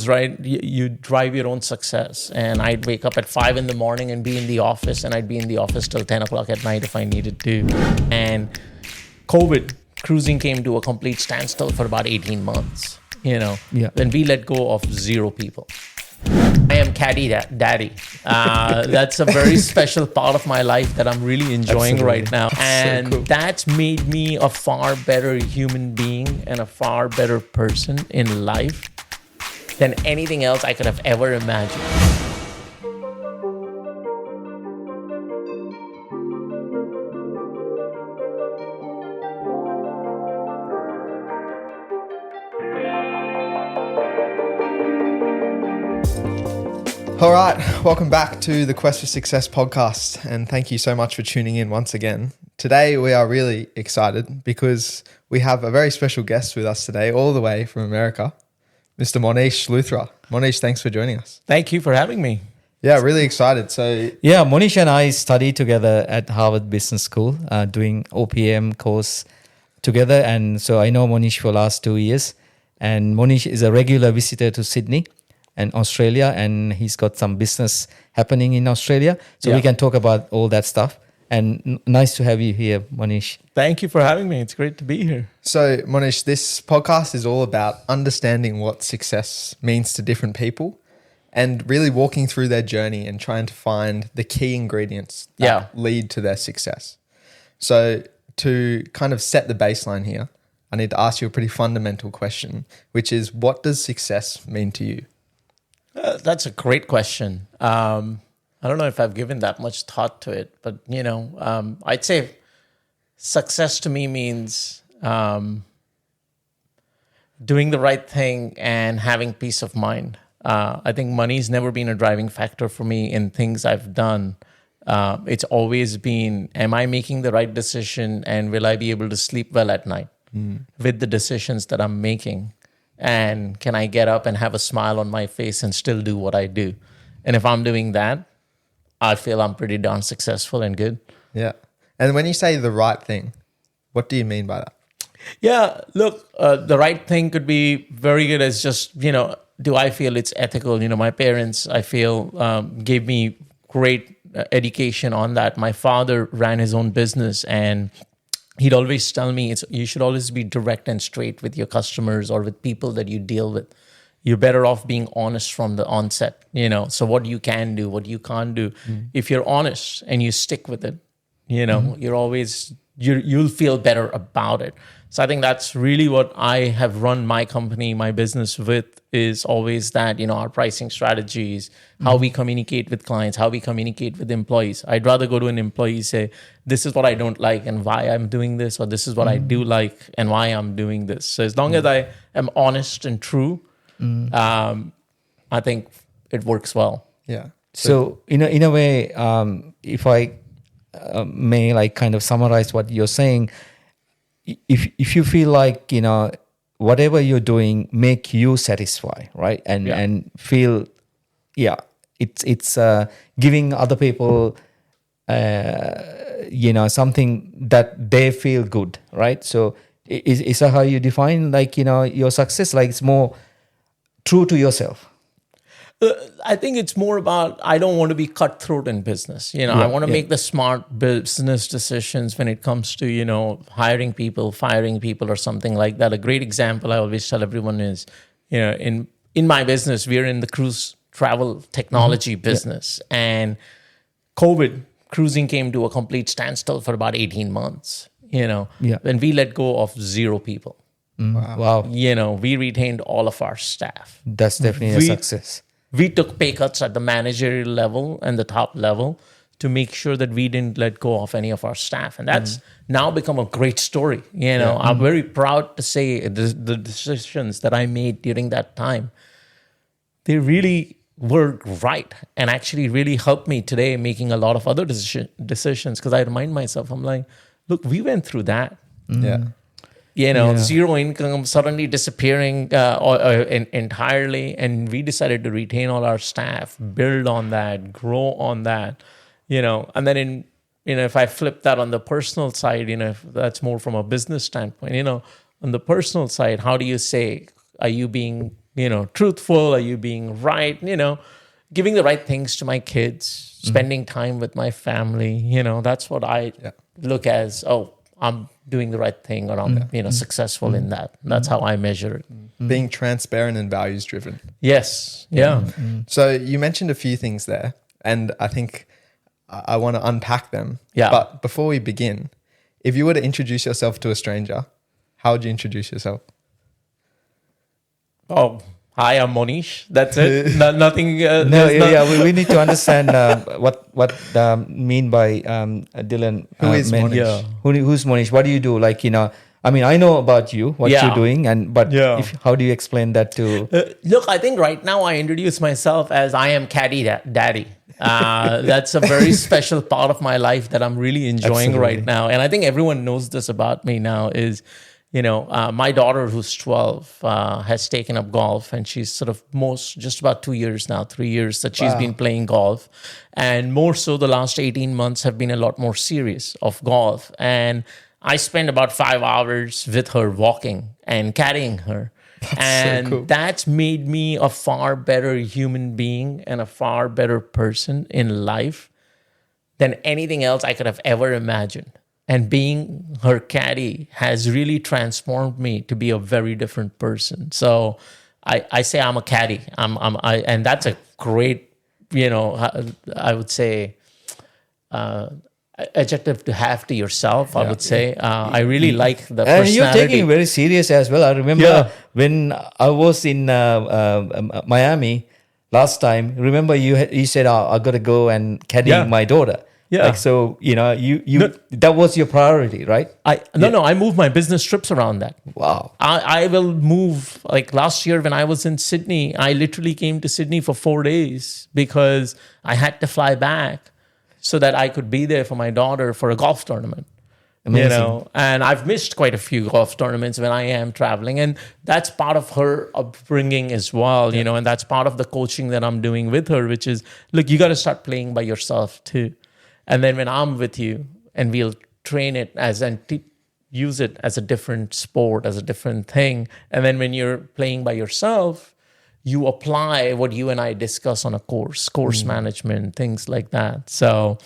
right? You drive your own success. And I'd wake up at 5 in the morning and be in the office, and I'd be in the office till 10 o'clock at night if I needed to. And COVID, cruising came to a complete standstill for about 18 months. Then we let go of 0 people. I am caddy daddy. That's a very special part of my life that I'm really enjoying right now. And so cool. That's made me a far better human being and a far better person in life than anything else I could have ever imagined. All right, welcome back to the Quest for Success podcast, and thank you so much for tuning in once again. Today we are really excited because we have a very special guest with us today, all the way from America, Mr. Monish Luthra. Monish, thanks for joining us. Thank you for having me. Yeah, really excited. So yeah, Monish and I studied together at Harvard Business School, doing OPM course together, and so I know Monish for the last 2 years. And Monish is a regular visitor to Sydney and Australia, and he's got some business happening in Australia. So we can talk about all that stuff. And nice to have you here, Monish. Thank you for having me. It's great to be here. So Monish, this podcast is all about understanding what success means to different people and really walking through their journey and trying to find the key ingredients that lead to their success. So to kind of set the baseline here, I need to ask you a pretty fundamental question, which is, what does success mean to you? That's a great question. I don't know if I've given that much thought to it, but I'd say success to me means doing the right thing and having peace of mind. I think money's never been a driving factor for me in things I've done. It's always been, am I making the right decision, and will I be able to sleep well at night with the decisions that I'm making? And can I get up and have a smile on my face and still do what I do? And if I'm doing that, I feel I'm pretty darn successful and good. Yeah. And when you say the right thing, what do you mean by that? Yeah, look, the right thing could be very good as just, do I feel it's ethical? My parents, I feel, gave me great education on that. My father ran his own business, and he'd always tell me you should always be direct and straight with your customers or with people that you deal with. You're better off being honest from the onset, So what you can do, what you can't do. If you're honest and you stick with it, you'll feel better about it. So I think that's really what I have run my company, my business with, is always that, our pricing strategies, how we communicate with clients, how we communicate with employees. I'd rather go to an employee, say, this is what I don't like and why I'm doing this, or this is what I do like and why I'm doing this. So as long as I am honest and true, I think it works well. Yeah. So in a way, if I may kind of summarize what you're saying, if you feel like whatever you're doing make you satisfied, right, and feel it's giving other people something that they feel good, right? So is that how you define your success? Like it's more true to yourself. I think it's more about, I don't want to be cutthroat in business. I want to make the smart business decisions when it comes to, hiring people, firing people or something like that. A great example I always tell everyone is, in my business, we're in the cruise travel technology business. And COVID, cruising came to a complete standstill for about 18 months, when we let go of 0 people. Wow. We retained all of our staff. That's definitely a success. We took pay cuts at the managerial level and the top level to make sure that we didn't let go of any of our staff. And that's now become a great story. I'm very proud to say the decisions that I made during that time, they really were right and actually really helped me today making a lot of other decisions, because I remind myself, I'm like, look, we went through that. Zero income suddenly disappearing entirely. And we decided to retain all our staff, build on that, grow on that, and then if I flip that on the personal side, if that's more from a business standpoint, on the personal side, how do you say, are you being truthful? Are you being right? Giving the right things to my kids, spending time with my family. That's what I look as, I'm doing the right thing, or I'm, successful in that. That's how I measure it. Being transparent and values driven. Yes. Yeah. So you mentioned a few things there, and I think I want to unpack them. Yeah. But before we begin, if you were to introduce yourself to a stranger, how would you introduce yourself? Oh, hi, I'm Monish. That's it. Nothing. We need to understand what mean by Dylan. Who is Monish? Monish? Who's Monish? What do you do? I know about you, what you're doing, how do you explain that to? Look, I think right now I introduce myself as I am Caddy Daddy. That's a very special part of my life that I'm really enjoying right now. And I think everyone knows this about me now is, my daughter who's 12 has taken up golf, and she's sort of just about 2 years now, 3 years that she's been playing golf. And more so the last 18 months have been a lot more serious of golf. And I spend about 5 hours with her walking and caddying her. That's so cool. That's made me a far better human being and a far better person in life than anything else I could have ever imagined. And being her caddy has really transformed me to be a very different person. So I say I'm a caddy. And that's a great, I would say, adjective to have to yourself. I would say I really like the personality. And you're taking it very serious as well. I remember when I was in Miami last time. Remember you said I got to go and caddy my daughter. Yeah. That was your priority, right? I move my business trips around that. Wow. I will move, like last year when I was in Sydney, I literally came to Sydney for 4 days because I had to fly back so that I could be there for my daughter for a golf tournament. Amazing. And I've missed quite a few golf tournaments when I am traveling. And that's part of her upbringing as well, and that's part of the coaching that I'm doing with her, which is, look, you got to start playing by yourself too. And then when I'm with you, and we'll train it use it as a different sport, as a different thing. And then when you're playing by yourself, you apply what you and I discuss on a course management, things like that. So,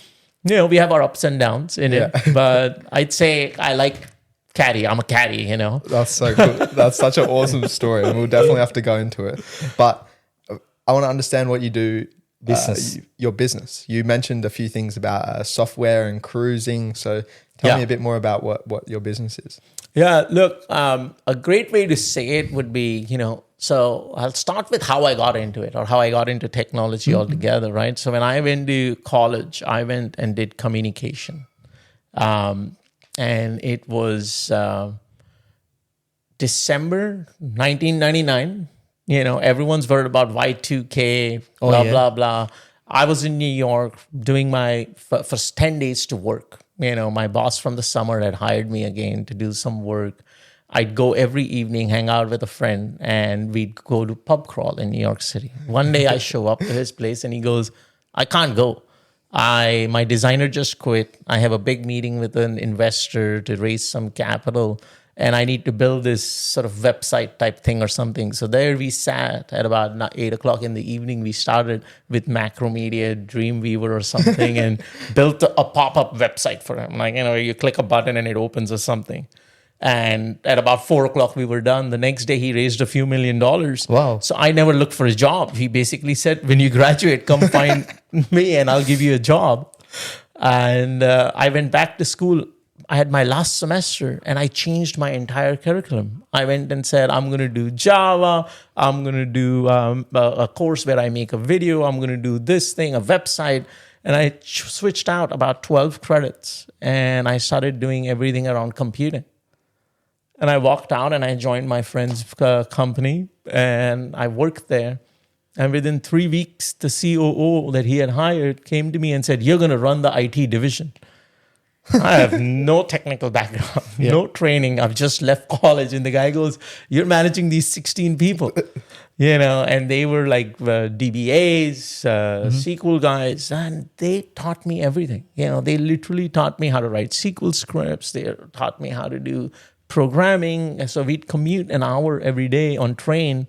we have our ups and downs in it. But I'd say I like caddy. I'm a caddy, That's so cool. That's such an awesome story. And we'll definitely have to go into it. But I want to understand what you do. Your business. You mentioned a few things about software and cruising. So tell me a bit more about what your business is. Yeah, look, a great way to say it would be, so I'll start with how I got into it, or how I got into technology altogether, right? So when I went to college, I went and did communication. And it was December 1999. Everyone's heard about Y2K, blah, blah. I was in New York doing my first 10 days to work. My boss from the summer had hired me again to do some work. I'd go every evening, hang out with a friend, and we'd go to pub crawl in New York City. One day I show up to his place and he goes, I can't go. My designer just quit. I have a big meeting with an investor to raise some capital, and I need to build this sort of website type thing or something. So there we sat at about 8 o'clock in the evening. We started with Macromedia, Dreamweaver or something, and built a pop-up website for him. Like, you click a button and it opens or something. And at about 4 o'clock, we were done. The next day, he raised a few $1 million. Wow. So I never looked for a job. He basically said, when you graduate, come find me and I'll give you a job. And I went back to school. I had my last semester and I changed my entire curriculum. I went and said, I'm going to do Java. I'm going to do a course where I make a video. I'm going to do this thing, a website. And I switched out about 12 credits and I started doing everything around computing. And I walked out and I joined my friend's company and I worked there. And within 3 weeks, the COO that he had hired came to me and said, you're going to run the IT division. I have no technical background, no training. I've just left college. And the guy goes, you're managing these 16 people, and they were like DBAs, SQL guys. And they taught me everything. They literally taught me how to write SQL scripts. They taught me how to do programming. So we'd commute an hour every day on train.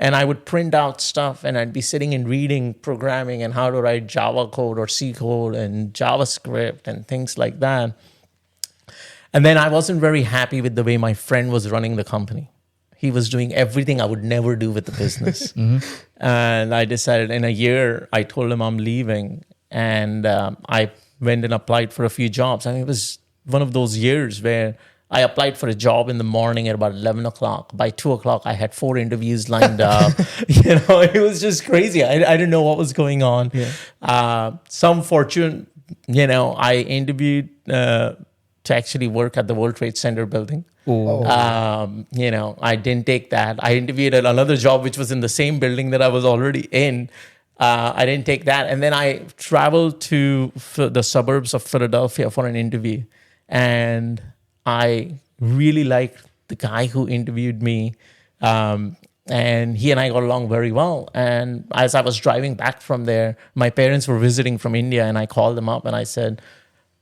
And I would print out stuff and I'd be sitting and reading programming and how to write Java code or C code and JavaScript and things like that. And then I wasn't very happy with the way my friend was running the company. He was doing everything I would never do with the business. And I decided in a year, I told him I'm leaving. And I went and applied for a few jobs. I mean, it was one of those years where I applied for a job in the morning at about 11 o'clock. By 2 o'clock, I had 4 interviews lined up. It was just crazy. I didn't know what was going on. Yeah. Some fortune, I interviewed to actually work at the World Trade Center building. I didn't take that. I interviewed at another job, which was in the same building that I was already in. I didn't take that. And then I traveled to the suburbs of Philadelphia for an interview. And I really liked the guy who interviewed me. And he and I got along very well. And as I was driving back from there, my parents were visiting from India, and I called them up and I said,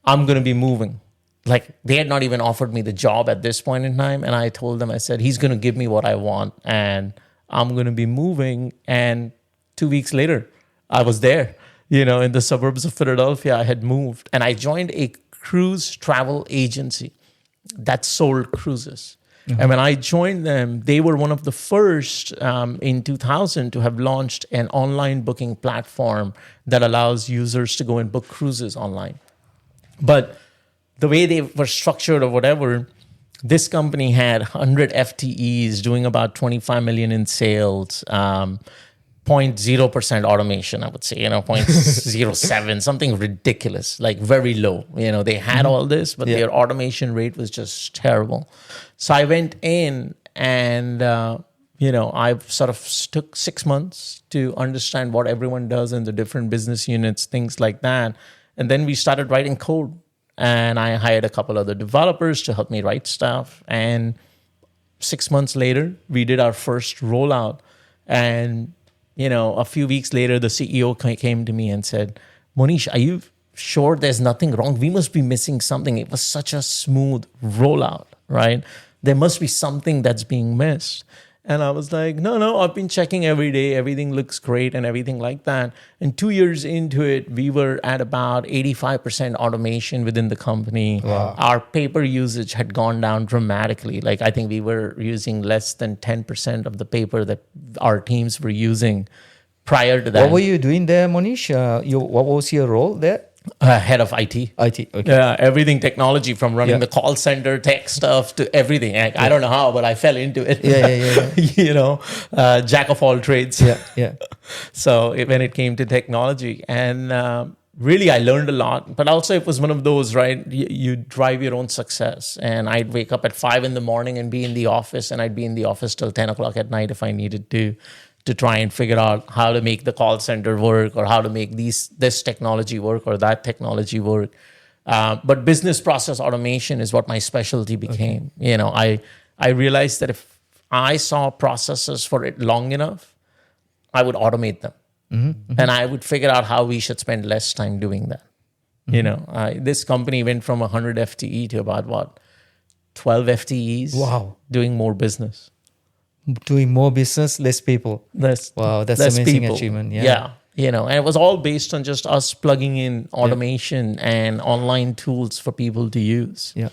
I'm going to be moving. Like, they had not even offered me the job at this point in time. And I told them, I said, he's going to give me what I want and I'm going to be moving. And 2 weeks later, I was there, in the suburbs of Philadelphia. I had moved and I joined a cruise travel agency that sold cruises. And when I joined them, they were one of the first in 2000 to have launched an online booking platform that allows users to go and book cruises online. But the way they were structured or whatever, this company had 100 FTEs doing about 25 million in sales, 0.0% automation, I would say, 0.07, something ridiculous, like very low. They had all this, but their automation rate was just terrible. So I went in and, I sort of took 6 months to understand what everyone does in the different business units, things like that. And then we started writing code. And I hired a couple other developers to help me write stuff. And 6 months later, we did our first rollout. And a few weeks later, the CEO came to me and said, Monish, are you sure there's nothing wrong? We must be missing something. It was such a smooth rollout, right? There must be something that's being missed. And I was like, no, I've been checking every day. Everything looks great and everything like that. And 2 years into it, we were at about 85% automation within the company. Wow. Our paper usage had gone down dramatically. Like, I think we were using less than 10% of the paper that our teams were using prior to that. What were you doing there, Monish? What was your role there? Head of IT. IT, okay. Yeah, everything technology, from running the call center, tech stuff to everything. I don't know how, but I fell into it. Jack of all trades. Yeah. So when it came to technology, and really I learned a lot, but also it was one of those, right? You drive your own success. And I'd wake up at 5 a.m. and be in the office, and I'd be in the office till 10 o'clock at night if I needed to try and figure out how to make the call center work, or how to make this technology work or that technology work. But business process automation is what my specialty became. Okay. I realized that if I saw processes for it long enough, I would automate them. And I would figure out how we should spend less time doing that. This company went from 100 FTE to about 12 FTEs. Wow. Doing more business. Doing more business, less people. Wow, that's an amazing achievement. Yeah. And it was all based on just us plugging in automation and online tools for people to use. Yeah.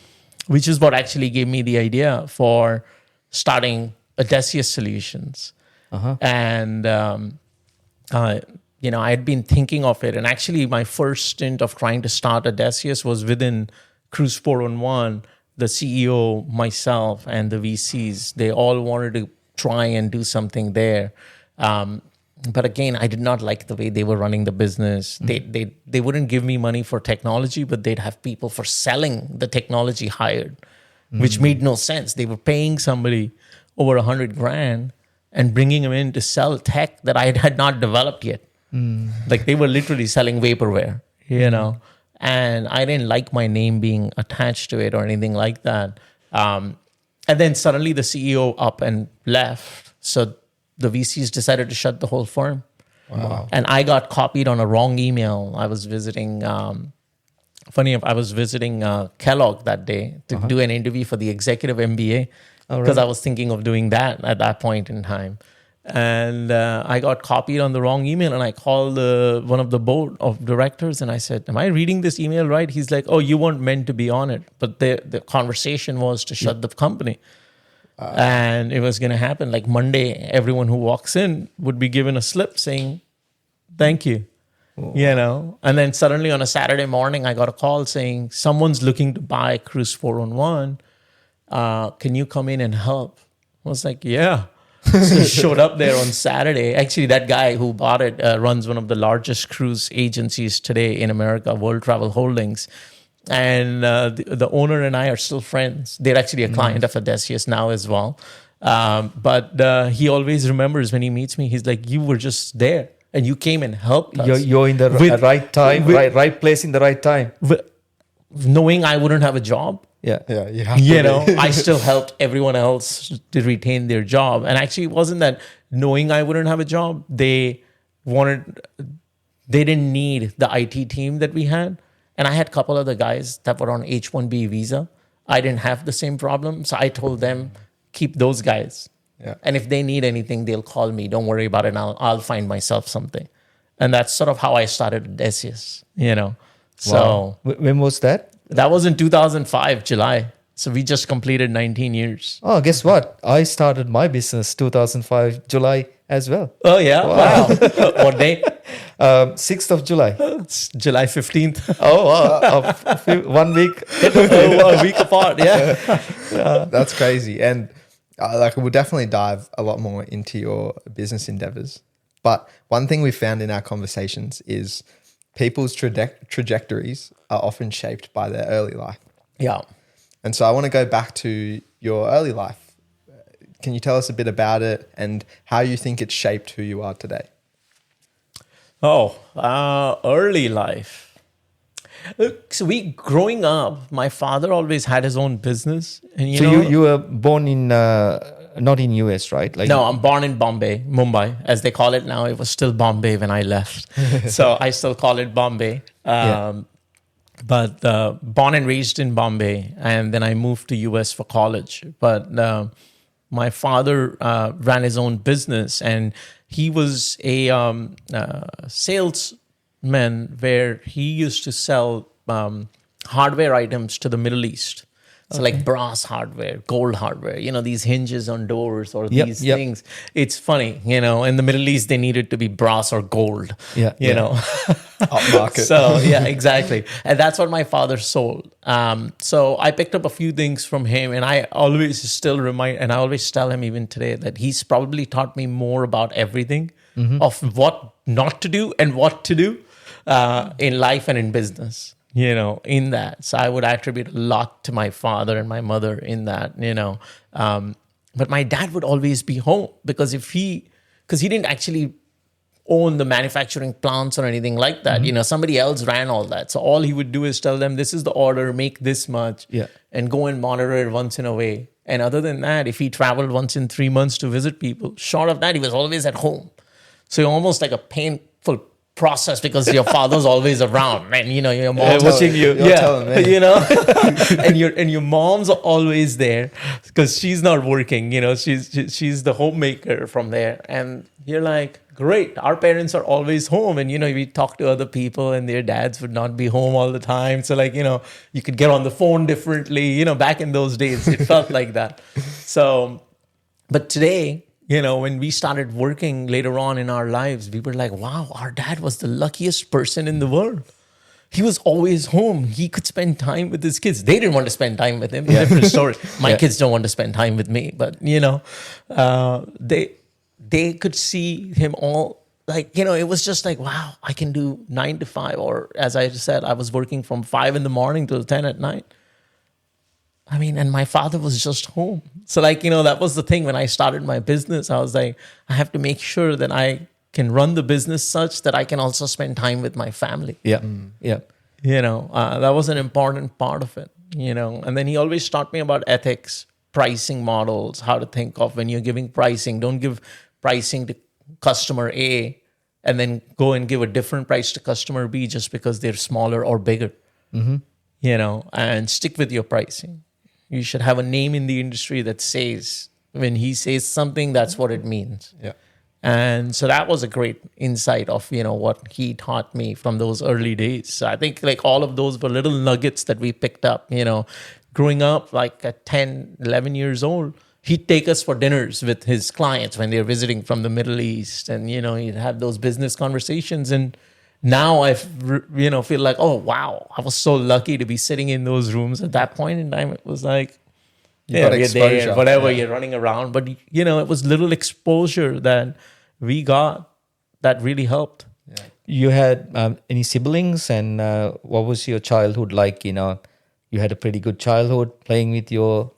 Which is what actually gave me the idea for starting Odysseus Solutions. And, I had been thinking of it. And actually, my first stint of trying to start Odysseus was within Cruise 411. The CEO, myself, and the VCs, they all wanted to try and do something there. But again, I did not like the way they were running the business. They wouldn't give me money for technology, but they'd have people for selling the technology hired, which made no sense. They were paying somebody over $100,000 and bringing them in to sell tech that I had not developed yet. Like, they were literally selling vaporware, and I didn't like my name being attached to it or anything like that. And then suddenly the CEO up and left. So the VCs decided to shut the whole firm. Wow. And I got copied on a wrong email. I was visiting, I was visiting Kellogg that day to do an interview for the executive MBA, because I was thinking of doing that at that point in time. And I got copied on the wrong email, and I called one of the board of directors, and I said, am I reading this email right? He's like, oh, you weren't meant to be on it. But the conversation was to shut the company. And it was going to happen. Like Monday, everyone who walks in would be given a slip saying, thank you. And then suddenly on a Saturday morning, I got a call saying, someone's looking to buy Cruise 411. Can you come in and help? I was like, yeah. So showed up there on Saturday. Actually, that guy who bought it runs one of the largest cruise agencies today in America, World Travel Holdings. And the owner and I are still friends. They're actually a client of Odysseus now as well. But he always remembers when he meets me, he's like, you were just there and you came and helped us. You're in the right time, right place in the right time. Knowing I wouldn't have a job. Yeah. I still helped everyone else to retain their job. And actually, it wasn't that knowing I wouldn't have a job. They didn't need the IT team that we had. And I had a couple other guys that were on H-1B visa. I didn't have the same problem. So I told them, keep those guys. Yeah. And if they need anything, they'll call me. Don't worry about it. And I'll find myself something. And that's sort of how I started Odysseus, So when was that? That was in 2005, July. So we just completed 19 years. Oh, guess what? I started my business 2005, July as well. Oh, yeah? Wow. What day? 6th of July. It's July 15th. Oh, wow. 1 week. A week apart, yeah. That's crazy. And we'll definitely dive a lot more into your business endeavors. But one thing we found in our conversations is people's trajectories are often shaped by their early life. Yeah. And so I want to go back to your early life. Can you tell us a bit about it and how you think it shaped who you are today? Early life. So growing up, my father always had his own business. And you were born in, not in US, right? No, I'm born in Bombay, Mumbai, as they call it now. It was still Bombay when I left. So I still call it Bombay. But born and raised in Bombay. And then I moved to US for college. But my father ran his own business, and he was a salesman where he used to sell hardware items to the Middle East. So like brass hardware, gold hardware, these hinges on doors or these things. It's funny, in the Middle East, they needed to be brass or gold, Upmarket. So, yeah, exactly. And that's what my father sold. So I picked up a few things from him, and I always still remind, and I always tell him even today that he's probably taught me more about everything of what not to do and what to do in life and in business. In that. So I would attribute a lot to my father and my mother in that, But my dad would always be home because he didn't actually own the manufacturing plants or anything like that. Somebody else ran all that. So all he would do is tell them, this is the order, make this much, and go and monitor it once in a way. And other than that, if he traveled once in 3 months to visit people, short of that, he was always at home. So almost like a painful process because your father's always around, and your mom's watching you. And your mom's always there because she's not working. She's the homemaker from there, and you're like, great. Our parents are always home, and we talk to other people, and their dads would not be home all the time. So you could get on the phone differently. Back in those days, it felt like that. So, but today, when we started working later on in our lives, we were like, wow, our dad was the luckiest person in the world. He was always home. He could spend time with his kids. They didn't want to spend time with him. Different story. My kids don't want to spend time with me, but they could see him all it was just like, wow, I can do 9 to 5. Or as I said, I was working from 5 in the morning till 10 at night. And my father was just home. So that was the thing when I started my business. I was like, I have to make sure that I can run the business such that I can also spend time with my family. Yeah. That was an important part of it, And then he always taught me about ethics, pricing models, how to think of when you're giving pricing. Don't give pricing to customer A and then go and give a different price to customer B just because they're smaller or bigger, and stick with your pricing. You should have a name in the industry that says, when he says something, that's what it means. Yeah. And so that was a great insight of, what he taught me from those early days. So I think like all of those were little nuggets that we picked up, growing up like at 10, 11 years old. He'd take us for dinners with his clients when they're visiting from the Middle East. And, he'd have those business conversations. And now I, feel like, oh, wow, I was so lucky to be sitting in those rooms at that point in time. It was like, you're there, whatever, you're running around. But, it was little exposure that we got that really helped. Yeah. You had any siblings, and what was your childhood like? You had a pretty good childhood playing with your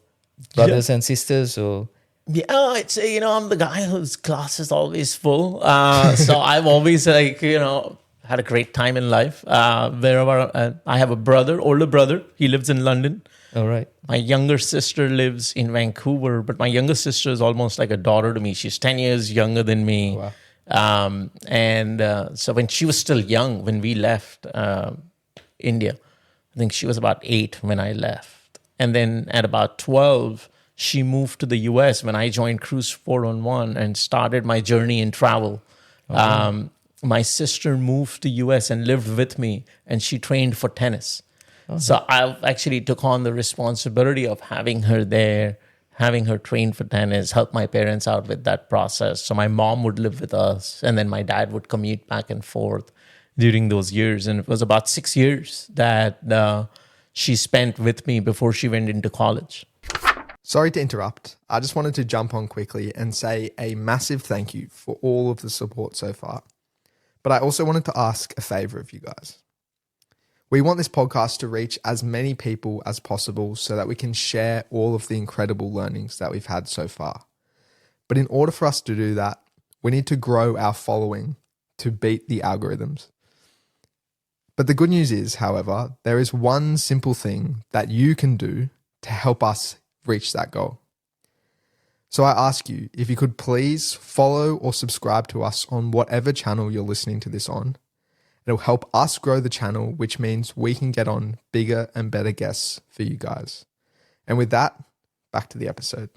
brothers and sisters, or? Yeah, I'd say, I'm the guy whose class is always full. So I've always had a great time in life. Wherever I have a brother, older brother, he lives in London. All right. My younger sister lives in Vancouver, but my younger sister is almost like a daughter to me. She's 10 years younger than me. Oh, wow. So when she was still young, when we left India, I think she was about 8 when I left. And then at about 12, she moved to the US when I joined Cruise 411 and started my journey in travel. Okay. My sister moved to US and lived with me, and she trained for tennis. Uh-huh. So I actually took on the responsibility of having her there, having her train for tennis, help my parents out with that process. So my mom would live with us, and then my dad would commute back and forth during those years. And it was about 6 years that she spent with me before she went into college. Sorry to interrupt. I just wanted to jump on quickly and say a massive thank you for all of the support so far. But I also wanted to ask a favor of you guys. We want this podcast to reach as many people as possible so that we can share all of the incredible learnings that we've had so far. But in order for us to do that, we need to grow our following to beat the algorithms. But the good news is, however, there is one simple thing that you can do to help us reach that goal. So I ask you, if you could please follow or subscribe to us on whatever channel you're listening to this on. It'll help us grow the channel, which means we can get on bigger and better guests for you guys. And with that, back to the episode.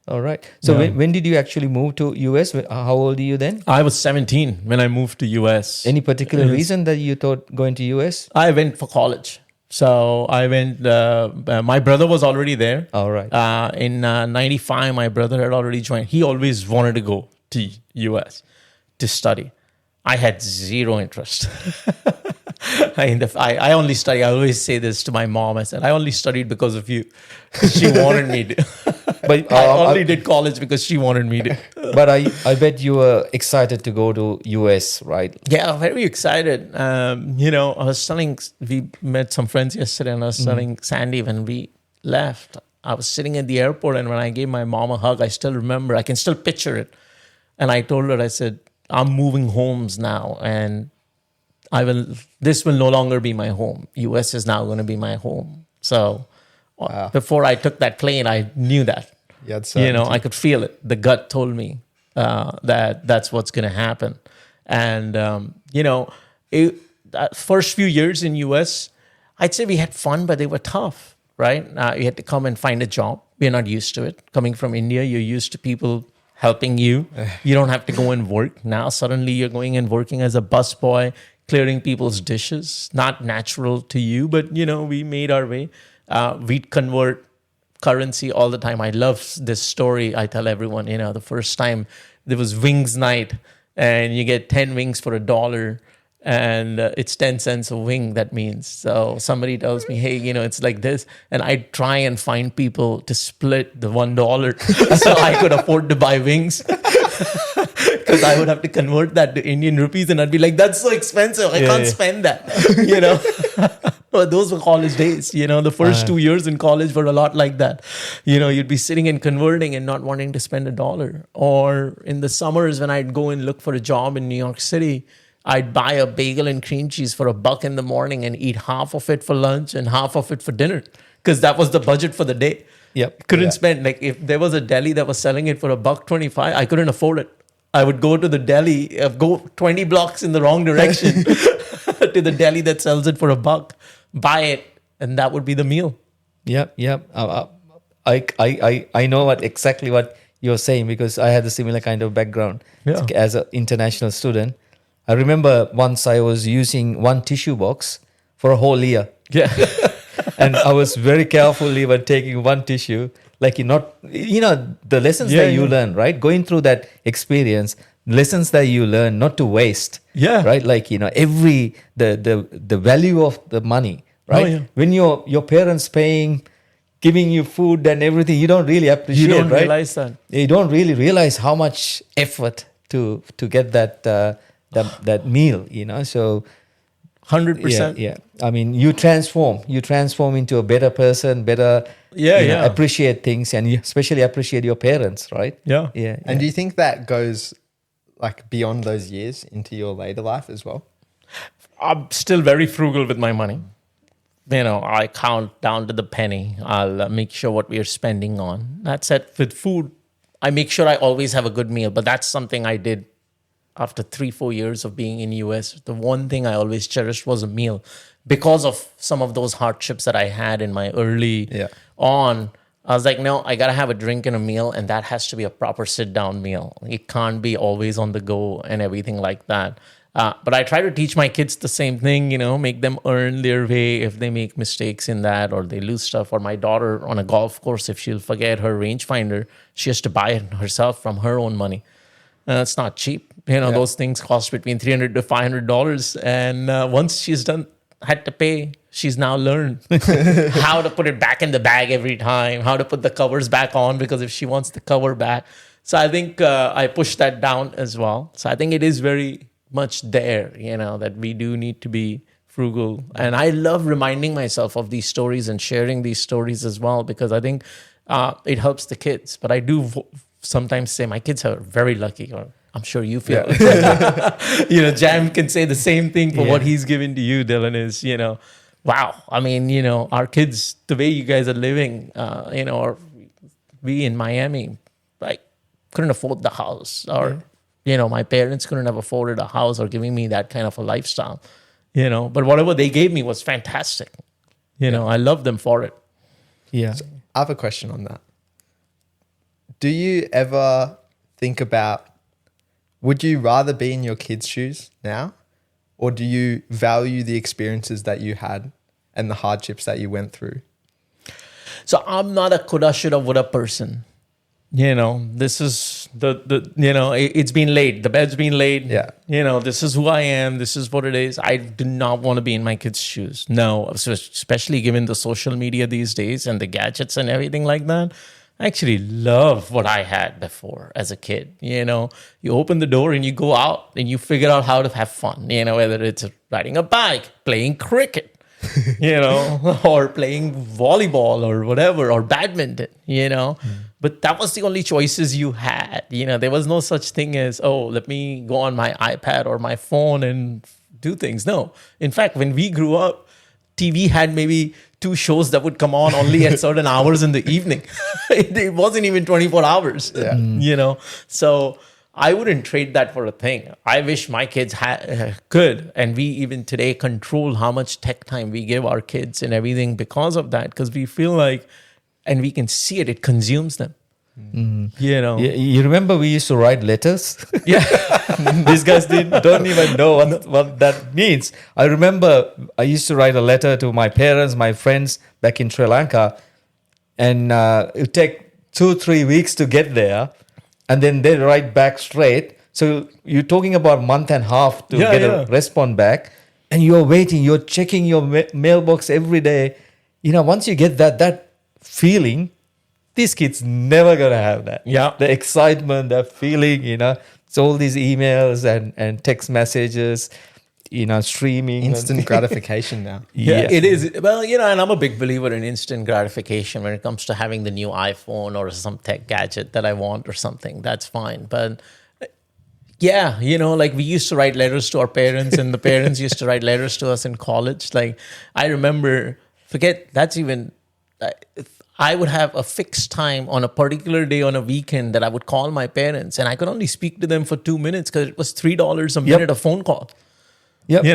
All right. So when did you actually move to US? How old are you then? I was 17 when I moved to US. Any particular reason that you thought going to US? I went for college. So I went, my brother was already there. All right. In 95, my brother had already joined. He always wanted to go to US to study. I had zero interest. I only studied. I always say this to my mom. I said, I only studied because of you. She wanted me to. But I only did college because she wanted me to. But I bet you were excited to go to US, right? Yeah, very excited. I was we met some friends yesterday, and I was telling Sandy when we left, I was sitting at the airport, and when I gave my mom a hug, I still remember, I can still picture it. And I told her, I said, I'm moving homes now, and this will no longer be my home. US is now going to be my home. So before I took that plane, I knew that. I could feel it. The gut told me that's what's going to happen. And, first few years in US, I'd say we had fun, but they were tough, right? You had to come and find a job. We're not used to it. Coming from India, you're used to people helping you. You don't have to go and work. Now suddenly you're going and working as a busboy, clearing people's dishes. Not natural to you, but we made our way. We'd convert currency all the time. I love this story. I tell everyone, the first time there was wings night, and you get 10 wings for $1, and it's 10 cents a wing. That means, so somebody tells me, hey, it's like this, and I try and find people to split the $1 so I could afford to buy wings. Because I would have to convert that to Indian rupees, and I'd be like, that's so expensive. I can't spend that, Well, those were college days, the first 2 years in college were a lot like that. You'd be sitting and converting and not wanting to spend $1. Or in the summers when I'd go and look for a job in New York City, I'd buy a bagel and cream cheese for $1 in the morning and eat half of it for lunch and half of it for dinner, because that was the budget for the day. Yep. Couldn't spend, like if there was a deli that was selling it for $1.25, I couldn't afford it. I would go to the deli, go 20 blocks in the wrong direction to the deli that sells it for $1, buy it, and that would be the meal. Yep. I know exactly what you're saying, because I had a similar kind of background Yeah. as an international student. I remember once I was using one tissue box for a whole year. Yeah. And I was very carefully when taking one tissue, like the lessons Yeah, that you yeah. learn, right? Going through that experience, lessons that you learn not to waste. Yeah. Right. Like, every the value of the money, right? Oh, yeah. When your parents paying, giving you food and everything, you don't really appreciate. You don't right? realize that. You don't really realize how much effort to get that meal. So 100%. yeah. I mean, you transform into a better person, better, Yeah. appreciate things, and you especially appreciate your parents, right? Yeah. Yeah. And do you think that goes like beyond those years into your later life as well? I'm still very frugal with my money. I count down to the penny. I'll make sure what we are spending on. That's it. With food, I make sure I always have a good meal. But that's something I did after 3-4 years of being in US. The one thing I always cherished was a meal because of some of those hardships that I had in my early on. I was like, no, I got to have a drink and a meal, and that has to be a proper sit-down meal. It can't be always on the go and everything like that. But I try to teach my kids the same thing, make them earn their way if they make mistakes in that or they lose stuff. Or my daughter on a golf course, if she'll forget her rangefinder, she has to buy it herself from her own money. It's not cheap. Those things cost between $300 to $500. And once she's had to pay, she's now learned how to put it back in the bag every time, how to put the covers back on, because if she wants the cover back. So I think I pushed that down as well. So I think it is very much there, that we do need to be frugal. And I love reminding myself of these stories and sharing these stories as well, because I think it helps the kids. But I do sometimes say my kids are very lucky, or I'm sure you feel. Jam can say the same thing for what he's given to you, Dylan, is, wow. I mean, our kids, the way you guys are living, or we in Miami, like, couldn't afford the house, or my parents couldn't have afforded a house or giving me that kind of a lifestyle, but whatever they gave me was fantastic. I love them for it. Yeah. So I have a question on that. Do you ever think about, would you rather be in your kids' shoes now, or do you value the experiences that you had and the hardships that you went through? So I'm not a coulda, shoulda, woulda person. This is it's been laid. The bed's been laid. Yeah. This is who I am. This is what it is. I do not want to be in my kids' shoes. No, especially given the social media these days and the gadgets and everything like that. I actually love what I had before as a kid. You open the door and you go out and you figure out how to have fun, whether it's riding a bike, playing cricket, or playing volleyball or whatever, or badminton, But that was the only choices you had. There was no such thing as, let me go on my iPad or my phone and do things. No. In fact, when we grew up, TV had maybe 2 shows that would come on only at certain hours in the evening. It wasn't even 24 hours, So I wouldn't trade that for a thing. I wish my kids could. And we even today control how much tech time we give our kids and everything because of that. Because we feel like, and we can see it consumes them. You remember we used to write letters? Yeah. These guys don't even know what that means. I remember I used to write a letter to my parents, my friends back in Sri Lanka, and it would take 2-3 weeks to get there, and then they write back straight. So you're talking about a month and a half to get a response back, and you're waiting, you're checking your mailbox every day. Once you get that feeling, these kids never gonna have that. Yeah. The excitement, the feeling, it's all these emails and text messages, streaming. Instant gratification now. Yeah, it is. Well, and I'm a big believer in instant gratification when it comes to having the new iPhone or some tech gadget that I want or something. That's fine. But yeah, like we used to write letters to our parents and the parents used to write letters to us in college. Like I remember, that's even... I would have a fixed time on a particular day on a weekend that I would call my parents, and I could only speak to them for 2 minutes because it was $3 a minute a phone call. Yep.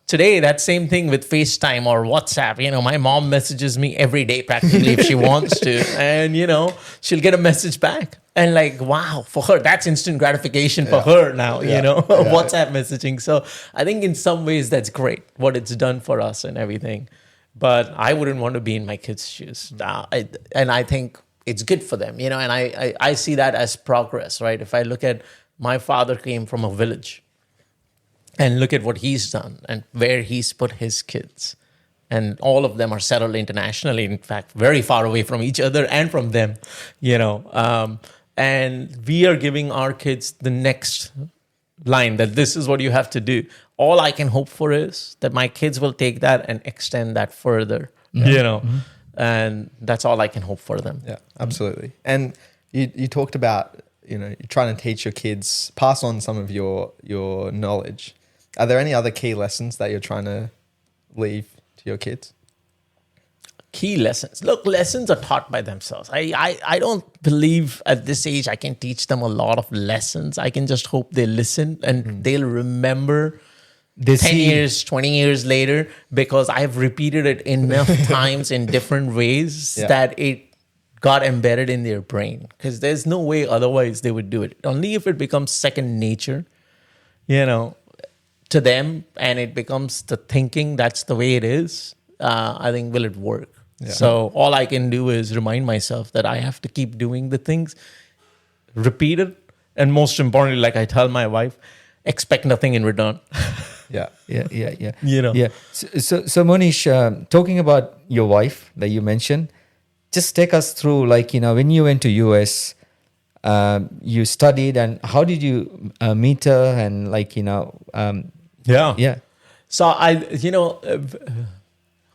Today, that same thing with FaceTime or WhatsApp. My mom messages me every day practically if she wants to. And, she'll get a message back. And like, wow, for her, that's instant gratification for her now, WhatsApp messaging. So I think in some ways that's great, what it's done for us and everything. But I wouldn't want to be in my kids' shoes. And I think it's good for them, and I see that as progress, right? If I look at my father came from a village, and look at what he's done and where he's put his kids. And all of them are settled internationally, in fact, very far away from each other and from them, and we are giving our kids the next line that this is what you have to do. All I can hope for is that my kids will take that and extend that further, and that's all I can hope for them. Yeah, absolutely. And you talked about, you're trying to teach your kids, pass on some of your knowledge. Are there any other key lessons that you're trying to leave to your kids? Key lessons. Look, lessons are taught by themselves. I don't believe at this age I can teach them a lot of lessons. I can just hope they listen and they'll remember 10 years, 20 years later, because I've repeated it enough times in different ways that it got embedded in their brain. Because there's no way otherwise they would do it. Only if it becomes second nature, to them, and it becomes the thinking that's the way it is, I think will it work. Yeah. So all I can do is remind myself that I have to keep doing the things, repeat it, and most importantly, like I tell my wife, expect nothing in return. Yeah. Yeah. So Monish, talking about your wife that you mentioned, just take us through, when you went to US, you studied, and how did you meet her, and Yeah. So I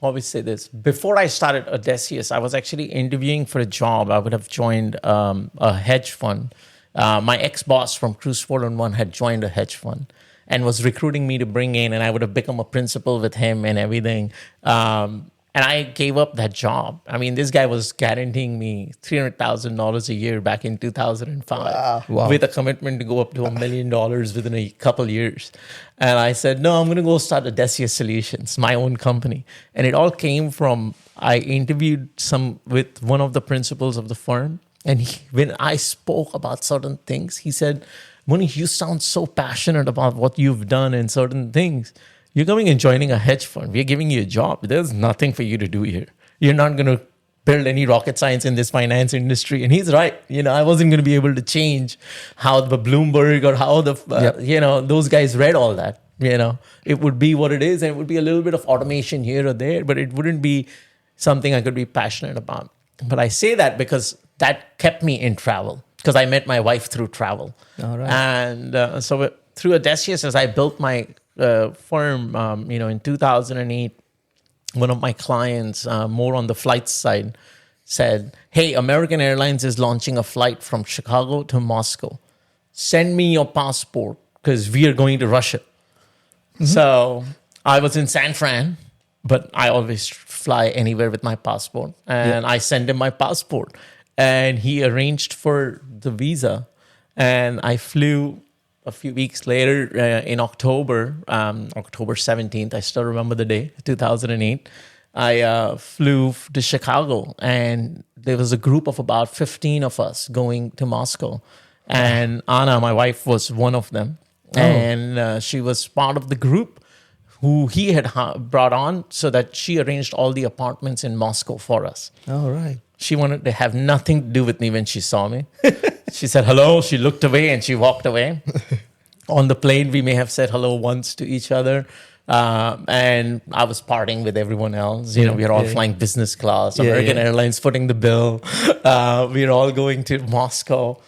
always say this. Before I started Odysseus, I was actually interviewing for a job. I would have joined a hedge fund. My ex-boss from Cruise 411 had joined a hedge fund and was recruiting me to bring in, and I would have become a principal with him and everything. And I gave up that job. I mean, this guy was guaranteeing me $300,000 a year back in 2005 with a commitment to go up to $1 million within a couple years. And I said, no, I'm going to go start Odysseus Solutions, my own company. And it all came from, I interviewed with one of the principals of the firm. And when I spoke about certain things, he said, Monish, you sound so passionate about what you've done and certain things. You're coming and joining a hedge fund. We're giving you a job. There's nothing for you to do here. You're not going to build any rocket science in this finance industry. And he's right. I wasn't going to be able to change how the Bloomberg or how those guys read all that. It would be what it is. And it would be a little bit of automation here or there, but it wouldn't be something I could be passionate about. But I say that because that kept me in travel, because I met my wife through travel. All right. And so through Odysseus, as I built my firm, in 2008, one of my clients, more on the flight side, said, hey, American Airlines is launching a flight from Chicago to Moscow. Send me your passport because we are going to Russia. Mm-hmm. So I was in San Fran, but I always fly anywhere with my passport. And I sent him my passport. And he arranged for the visa. And I flew a few weeks later in October 17th, I still remember the day, 2008, I flew to Chicago, and there was a group of about 15 of us going to Moscow. And Anna, my wife, was one of them. Oh. And she was part of the group who he had brought on, so that she arranged all the apartments in Moscow for us. All right. She wanted to have nothing to do with me when she saw me. She said hello, she looked away, and she walked away. On the plane, we may have said hello once to each other. And I was partying with everyone else. We were all flying business class. American Airlines footing the bill. We were all going to Moscow.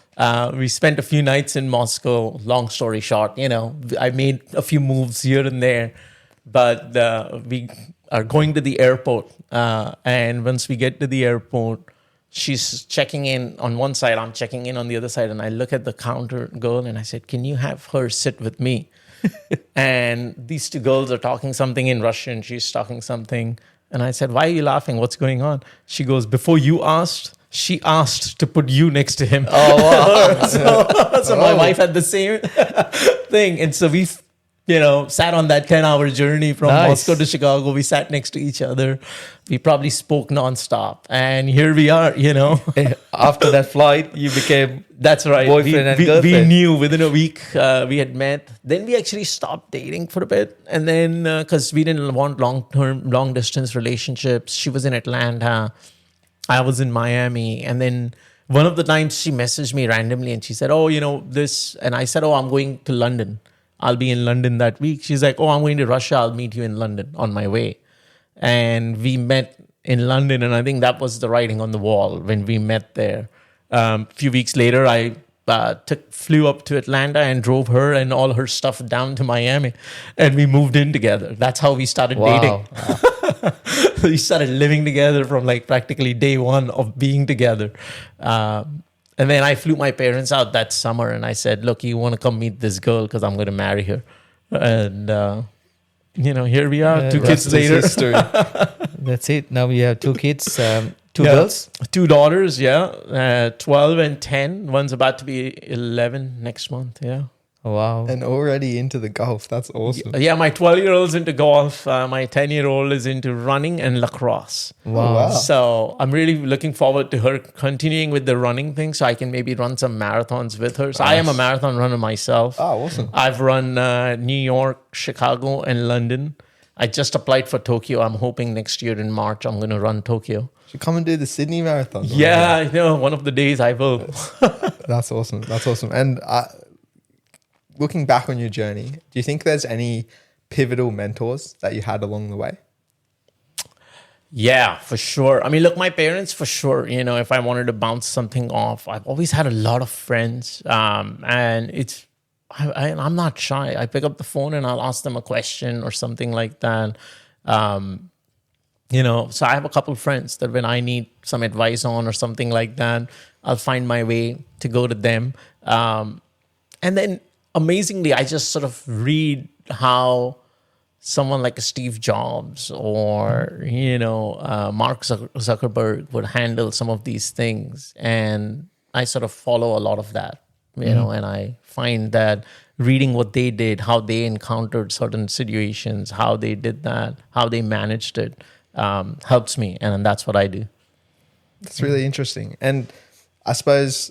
We spent a few nights in Moscow. Long story short, I made a few moves here and there. But we are going to the airport. And once we get to the airport, she's checking in on one side, I'm checking in on the other side. And I look at the counter girl and I said, can you have her sit with me? And these two girls are talking something in Russian. She's talking something. And I said, why are you laughing? What's going on? She goes, before you asked, she asked to put you next to him. Oh, wow. So my wife had the same thing. And so we sat on that 10-hour journey from Nice. Moscow to Chicago. We sat next to each other. We probably spoke nonstop. And here we are, After that flight, you became That's right. boyfriend and we girlfriend. knew within a week we had met. Then we actually stopped dating for a bit. And then because we didn't want long distance relationships, she was in Atlanta. I was in Miami. And then one of the times she messaged me randomly and she said, oh, this. And I said, oh, I'm going to London. I'll be in London that week. She's like, oh, I'm going to Russia. I'll meet you in London on my way. And we met in London. And I think that was the writing on the wall when we met there. A few weeks later, I flew up to Atlanta and drove her and all her stuff down to Miami. And we moved in together. That's how we started dating. We started living together from like practically day one of being together. And then I flew my parents out that summer and I said, look, you want to come meet this girl because I'm going to marry her. And, here we are, 2 kids later. That's it. Now we have 2 kids, 2 girls. 2 daughters, 12 and 10. One's about to be 11 next month, Wow. And already into the golf. That's awesome. Yeah, my 12-year-old's into golf. My 10-year-old is into running and lacrosse. Wow. So I'm really looking forward to her continuing with the running thing so I can maybe run some marathons with her. So I am a marathon runner myself. Oh, awesome. I've run New York, Chicago, and London. I just applied for Tokyo. I'm hoping next year in March I'm going to run Tokyo. Should come and do the Sydney Marathon. Yeah, I know. One of the days I will. That's awesome. That's awesome. And looking back on your journey, do you think there's any pivotal mentors that you had along the way? Yeah, for sure. I mean, look, my parents, for sure, if I wanted to bounce something off, I've always had a lot of friends. And I'm not shy. I pick up the phone and I'll ask them a question or something like that. So I have a couple of friends that when I need some advice on or something like that, I'll find my way to go to them. And then amazingly, I just sort of read how someone like a Steve Jobs or, Mark Zuckerberg would handle some of these things. And I sort of follow a lot of that, and I find that reading what they did, how they encountered certain situations, how they did that, how they managed it, helps me. And that's what I do. That's really interesting. And I suppose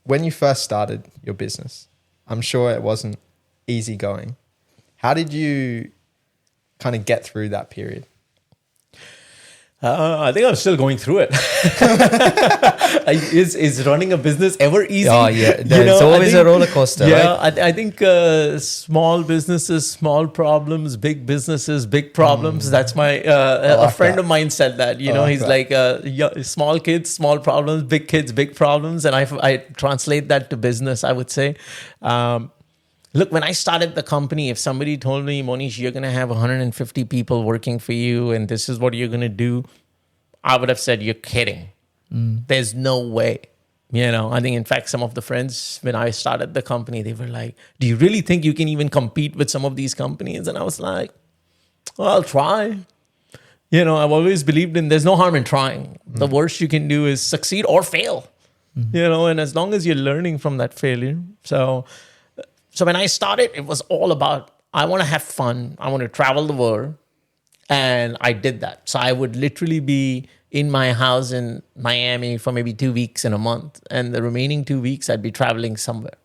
when you first started your business, I'm sure it wasn't easy going. How did you kind of get through that period? I think I'm still going through it. Is running a business ever easy? Oh, yeah. It's always a roller coaster, right? I think small businesses, small problems, big businesses, big problems. That's my, a friend of mine said that, he's like small kids, small problems, big kids, big problems. And I translate that to business, I would say. Look, when I started the company, if somebody told me, Monish, you're going to have 150 people working for you and this is what you're going to do, I would have said, you're kidding. There's no way. I think, in fact, some of the friends, when I started the company, they were like, do you really think you can even compete with some of these companies? And I was like, well, I'll try. I've always believed in there's no harm in trying. The worst you can do is succeed or fail. And as long as you're learning from that failure. So when I started, it was all about, I want to have fun. I want to travel the world. And I did that. So I would literally be in my house in Miami for maybe 2 weeks in a month. And the remaining 2 weeks, I'd be traveling somewhere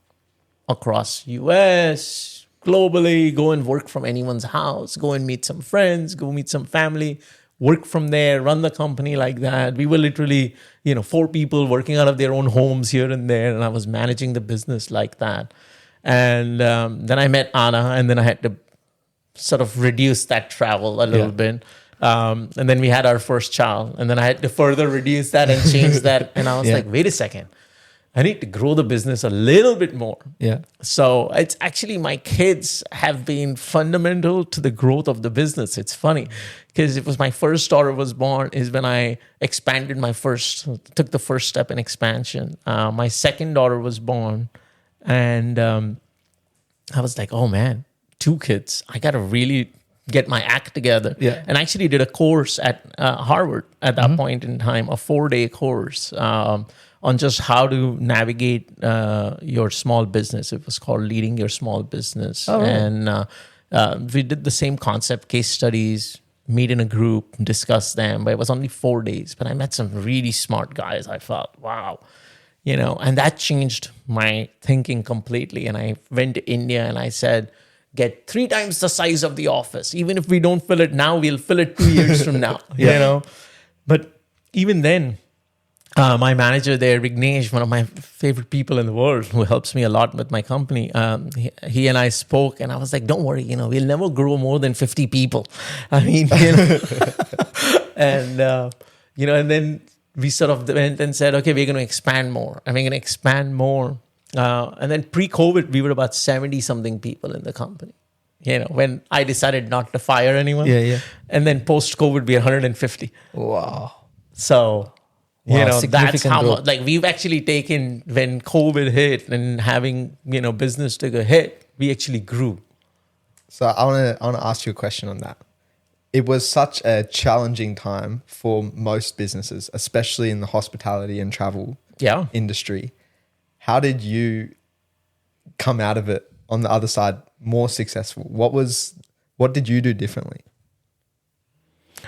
across US, globally, go and work from anyone's house, go and meet some friends, go meet some family, work from there, run the company like that. We were literally, 4 people working out of their own homes here and there. And I was managing the business like that. And then I met Anna, and then I had to sort of reduce that travel a little bit. And then we had our first child, and then I had to further reduce that and change that. And I was like, wait a second, I need to grow the business a little bit more. Yeah. So it's actually, my kids have been fundamental to the growth of the business. It's funny because it was my first daughter was born is when I expanded took the first step in expansion. My second daughter was born. And I was like, oh man, 2 kids. I got to really get my act together. Yeah. And I actually did a course at Harvard at that point in time, a 4-day course on just how to navigate your small business. It was called Leading Your Small Business. Oh, really? And we did the same concept, case studies, meet in a group, discuss them. But it was only 4 days. But I met some really smart guys. I felt, wow. And that changed my thinking completely. And I went to India and I said, get 3 times the size of the office. Even if we don't fill it now, we'll fill it 2 years from now, But even then, my manager there, Vignesh, one of my favorite people in the world who helps me a lot with my company, he and I spoke and I was like, don't worry, we'll never grow more than 50 people. I mean, and then we sort of went and said, okay, we're going to expand more. And we're going to expand more. And then pre-COVID, we were about 70-something people in the company. When I decided not to fire anyone. Yeah. And then post-COVID, we are 150. Wow. So, that's significant how growth. much, we've actually taken, when COVID hit and having, business took a hit, we actually grew. So I want to ask you a question on that. It was such a challenging time for most businesses, especially in the hospitality and travel industry. How did you come out of it on the other side more successful? What did you do differently?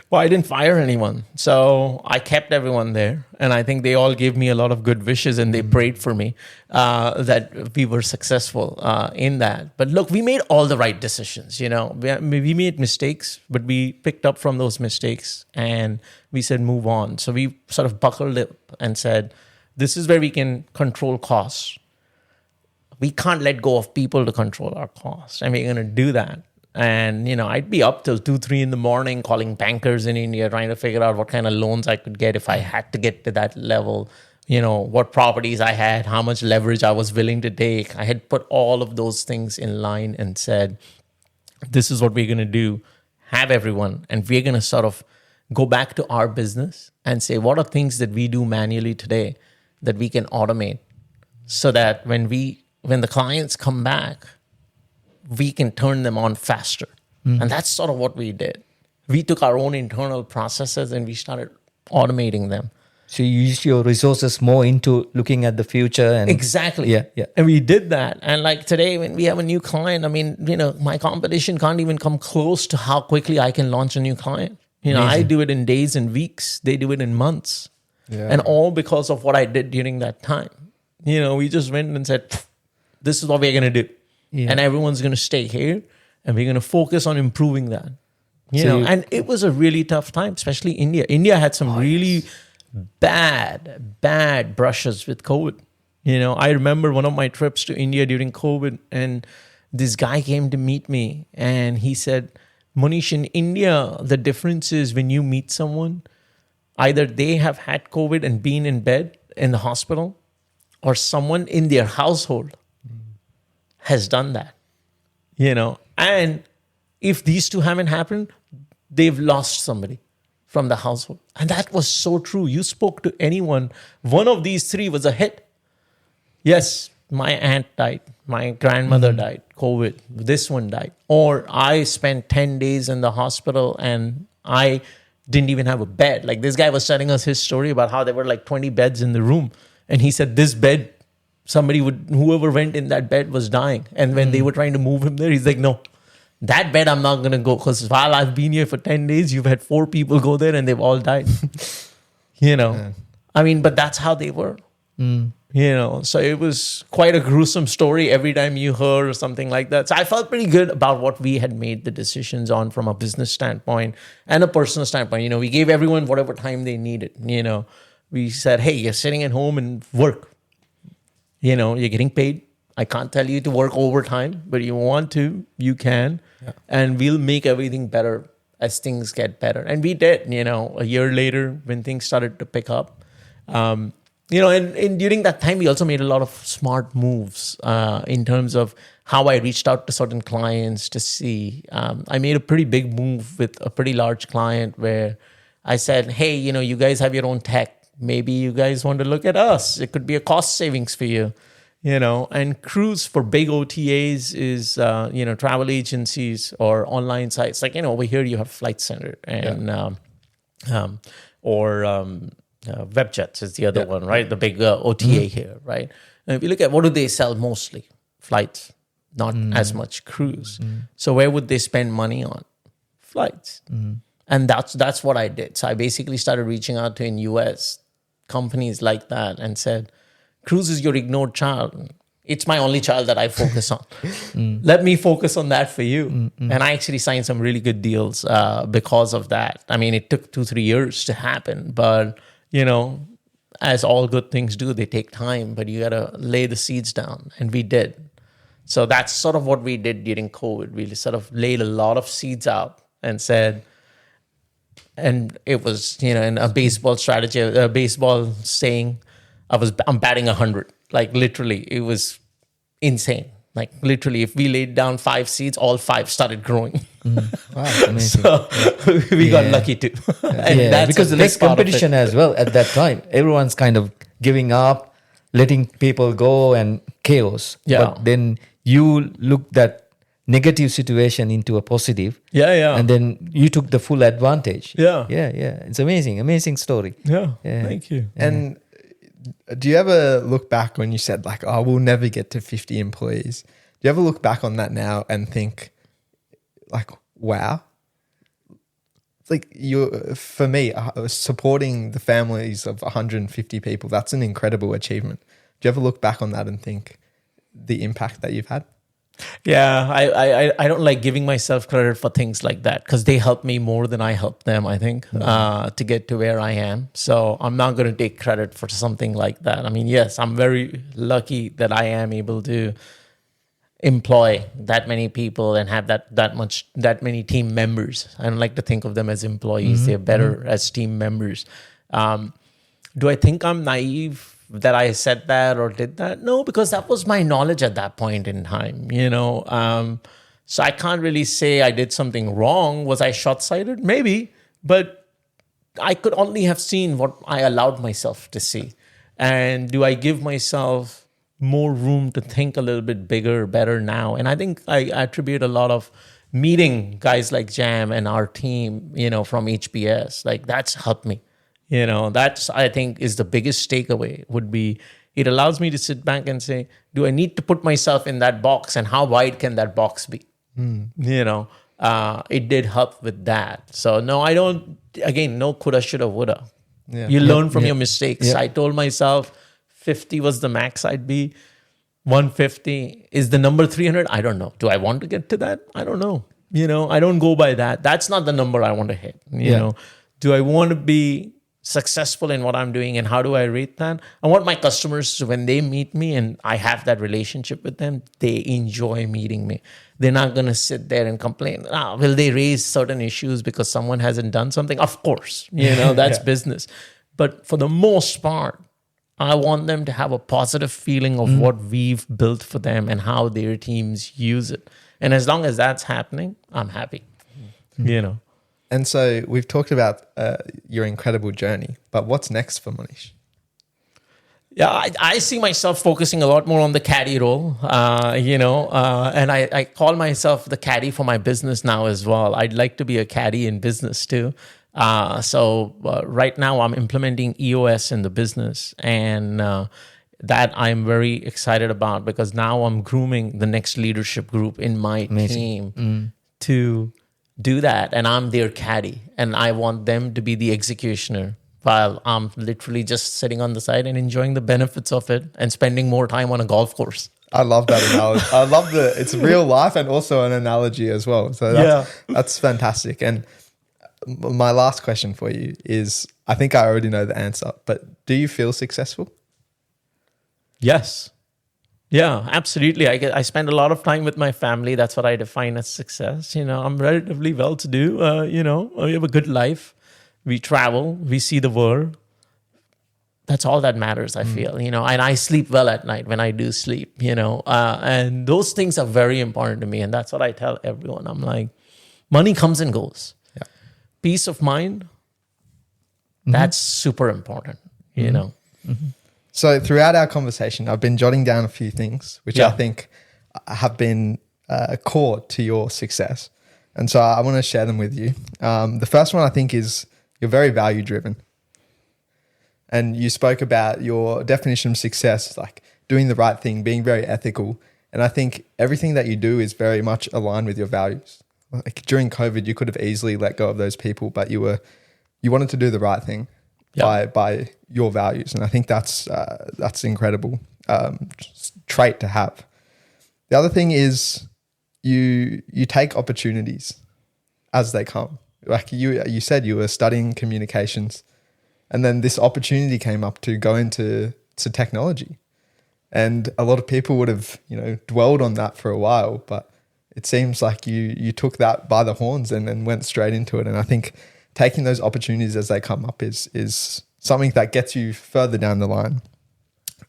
Well, I didn't fire anyone. So I kept everyone there. And I think they all gave me a lot of good wishes and they prayed for me that we were successful in that. But look, we made all the right decisions. We made mistakes, but we picked up from those mistakes and we said, move on. So we sort of buckled up and said, this is where we can control costs. We can't let go of people to control our costs. And we're going to do that. And, I'd be up till 2, 3 in the morning calling bankers in India, trying to figure out what kind of loans I could get if I had to get to that level, what properties I had, how much leverage I was willing to take. I had put all of those things in line and said, this is what we're going to do, have everyone. And we're going to sort of go back to our business and say, what are things that we do manually today that we can automate so that when the clients come back, we can turn them on faster. And that's sort of what we did. We took our own internal processes and we started automating them. So you use your resources more into looking at the future. And Exactly. Yeah. And we did that. And like today, when we have a new client, I mean, my competition can't even come close to how quickly I can launch a new client. I do it in days and weeks. They do it in months. Yeah. And all because of what I did during that time. We just went and said, this is what we're going to do. Yeah. And everyone's going to stay here and we're going to focus on improving that. And it was a really tough time, especially India. India had some really bad brushes with COVID. I remember one of my trips to India during COVID and this guy came to meet me and he said, Monish, in India, the difference is when you meet someone, either they have had COVID and been in bed in the hospital or someone in their household has done that, and if these two haven't happened, they've lost somebody from the household. And that was so true. You spoke to anyone, one of these 3 was a hit. Yes, my aunt died, my grandmother died, COVID, this one died. Or I spent 10 days in the hospital and I didn't even have a bed. Like this guy was telling us his story about how there were like 20 beds in the room. And he said this bed, whoever went in that bed was dying. And when they were trying to move him there, he's like, no, that bed I'm not going to go because while I've been here for 10 days, you've had 4 people go there and they've all died. I mean, but that's how they were. So it was quite a gruesome story every time you heard or something like that. So I felt pretty good about what we had made the decisions on from a business standpoint and a personal standpoint. We gave everyone whatever time they needed. We said, hey, you're sitting at home and work. You're getting paid. I can't tell you to work overtime, but you want to, you can. Yeah. And we'll make everything better as things get better. And we did, a year later when things started to pick up. And during that time, we also made a lot of smart moves in terms of how I reached out to certain clients to see. I made a pretty big move with a pretty large client where I said, hey, you guys have your own tech. Maybe you guys want to look at us. It could be a cost savings for you, and cruise for big OTAs is, travel agencies or online sites. Like, over here you have Flight Center and, WebJets is the other one, right? The big OTA here, right? And if you look at what do they sell mostly? Flights, not as much cruise. So where would they spend money on? Flights. And that's what I did. So I basically started reaching out to in US companies like that and said, cruise is your ignored child. It's my only child that I focus on. Let me focus on that for you. And I actually signed some really good deals because of that. I mean, it took 2-3 years to happen, but as all good things do, they take time, but you got to lay the seeds down. And we did. So that's sort of what we did during COVID. We sort of laid a lot of seeds out and said, and it was, in a baseball strategy, a baseball saying, I'm batting 100. Like literally, it was insane. Like literally, if we laid down 5 seeds, all 5 started growing. Wow, amazing. So we got lucky too. And that's because the less competition as well at that time. Everyone's kind of giving up, letting people go, and chaos. Yeah. But then you looked that negative situation into a positive. Yeah. And then you took the full advantage. Yeah. It's amazing story. Yeah. Thank you. And do you ever look back when you said like, oh, we'll never get to 50 employees? Do you ever look back on that now and think like, wow? Like for me, supporting the families of 150 people, that's an incredible achievement. Do you ever look back on that and think the impact that you've had? Yeah, I don't like giving myself credit for things like that because they helped me more than I helped them, I think, to get to where I am. So I'm not going to take credit for something like that. I mean, yes, I'm very lucky that I am able to employ that many people and have that many team members. I don't like to think of them as employees. They're better as team members. Do I think I'm naive that I said that or did that? No, because that was my knowledge at that point in time, So I can't really say I did something wrong. Was I short-sighted? Maybe, but I could only have seen what I allowed myself to see. And do I give myself more room to think a little bit bigger, better now? And I think I attribute a lot of meeting guys like Jam and our team, from HBS. Like that's helped me. That's, I think, is the biggest takeaway would be it allows me to sit back and say, do I need to put myself in that box and how wide can that box be? It did help with that. So no, I don't, again, no coulda, shoulda, woulda. Yeah. You learn from your mistakes. Yeah. I told myself 50 was the max I'd be. 150 is the number 300. I don't know. Do I want to get to that? I don't know. I don't go by that. That's not the number I want to hit. Do I want to be successful in what I'm doing and how do I rate that? I want my customers to, when they meet me and I have that relationship with them, they enjoy meeting me. They're not going to sit there and complain. Will they raise certain issues because someone hasn't done something? Of course, that's business. But for the most part, I want them to have a positive feeling of what we've built for them and how their teams use it. And as long as that's happening, I'm happy, And so we've talked about your incredible journey, but what's next for Monish? Yeah, I see myself focusing a lot more on the caddy role, and I call myself the caddy for my business now as well. I'd like to be a caddy in business too. So right now I'm implementing EOS in the business, and that I'm very excited about because now I'm grooming the next leadership group in my team to do that, and I'm their caddy, and I want them to be the executioner while I'm literally just sitting on the side and enjoying the benefits of it and spending more time on a golf course. I love that analogy. I love it's real life and also an analogy as well. So that's fantastic. And my last question for you is, I think I already know the answer, but do you feel successful? Yes. Yeah, absolutely. I spend a lot of time with my family. That's what I define as success. I'm relatively well-to-do. We have a good life. We travel. We see the world. That's all that matters, I feel. And I sleep well at night when I do sleep, and those things are very important to me. And that's what I tell everyone. I'm like, money comes and goes. Yeah. Peace of mind, that's super important, So throughout our conversation, I've been jotting down a few things, which I think have been core to your success. And so I want to share them with you. The first one I think is you're very value driven. And you spoke about your definition of success, like doing the right thing, being very ethical. And I think everything that you do is very much aligned with your values. Like during COVID, you could have easily let go of those people, but you wanted to do the right thing by your values. And I think that's incredible trait to have. The other thing is you take opportunities as they come. Like you said, you were studying communications, and then this opportunity came up to go into technology. And a lot of people would have, dwelled on that for a while, but it seems like you took that by the horns and went straight into it. And I think taking those opportunities as they come up is something that gets you further down the line.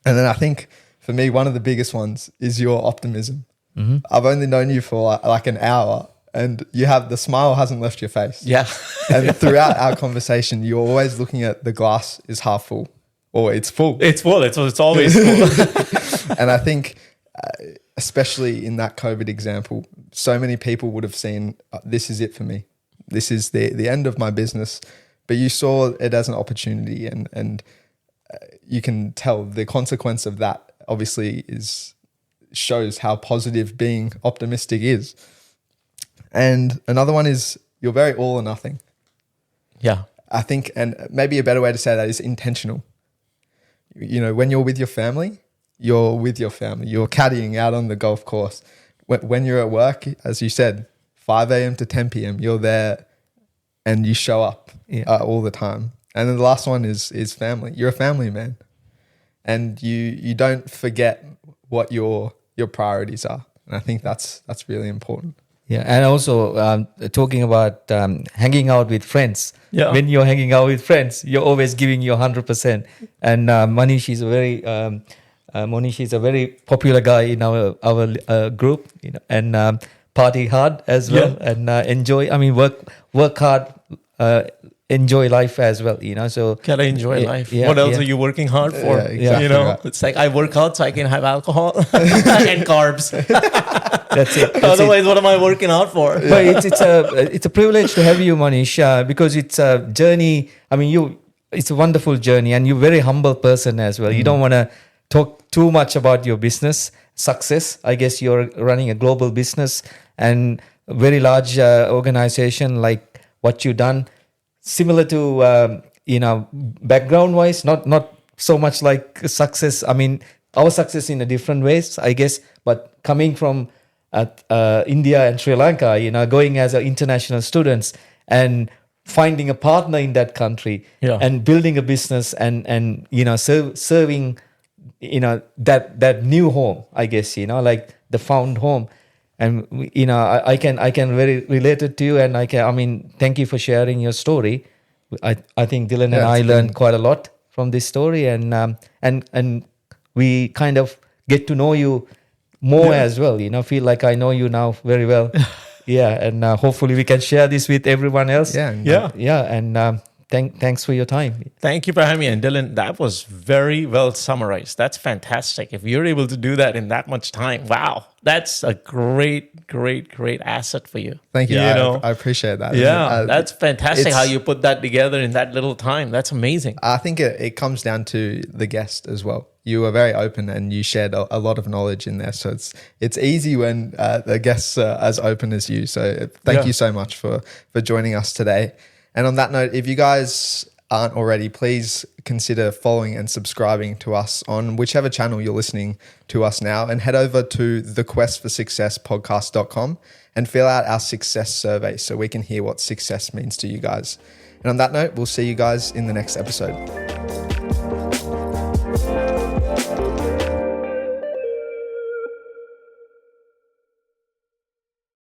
And then I think for me, one of the biggest ones is your optimism. Mm-hmm. I've only known you for like an hour, and the smile hasn't left your face. Yeah. And throughout our conversation, you're always looking at the glass is half full, or it's full. It's full. It's always full. And I think, especially in that COVID example, so many people would have seen, this is it for me. This is the end of my business. But you saw it as an opportunity, and you can tell the consequence of that obviously shows how positive being optimistic is. And another one is you're very all or nothing. Yeah. I think, and maybe a better way to say that is intentional. When you're with your family, you're with your family. You're caddying out on the golf course. When you're at work, as you said, 5 a.m. to 10 p.m., you're there and you show up all the time. And then the last one is family. You're a family man. And you don't forget what your priorities are. And I think that's really important. Yeah, and also talking about hanging out with friends. Yeah. When you're hanging out with friends, you're always giving your 100%. And Monish is a very popular guy in our group, and party hard as well, and enjoy. I mean, work hard, enjoy life as well. So gotta enjoy life. Yeah, what else are you working hard for? Yeah, exactly right. It's like I work out so I can have alcohol and carbs. That's it. Otherwise, what am I working out for? But it's a privilege to have you, Monish, because it's a journey. I mean, it's a wonderful journey, and you're a very humble person as well. You don't want to talk too much about your business success. I guess you're running a global business and a very large organization, like what you've done. Similar to background wise, not so much like success. I mean, our success in a different ways, I guess. But coming from India and Sri Lanka, going as international students and finding a partner in that country, and building a business and serving that new home, I guess, like the found home. And I can very relate it to you, and thank you for sharing your story. I think Dylan and I learned quite a lot from this story, and we kind of get to know you more as well. Feel like I know you now very well. And hopefully we can share this with everyone else. And thanks for your time. Thank you for having me. And Dylan, that was very well summarized. That's fantastic. If you're able to do that in that much time, wow, that's a great asset for you. Thank you. I appreciate that. Yeah, that's fantastic how you put that together in that little time. That's amazing. I think it comes down to the guest as well. You were very open and you shared a lot of knowledge in there. So it's easy when the guests are as open as you. So thank you so much for joining us today. And on that note, if you guys aren't already, please consider following and subscribing to us on whichever channel you're listening to us now, and head over to thequestforsuccesspodcast.com and fill out our success survey so we can hear what success means to you guys. And on that note, we'll see you guys in the next episode.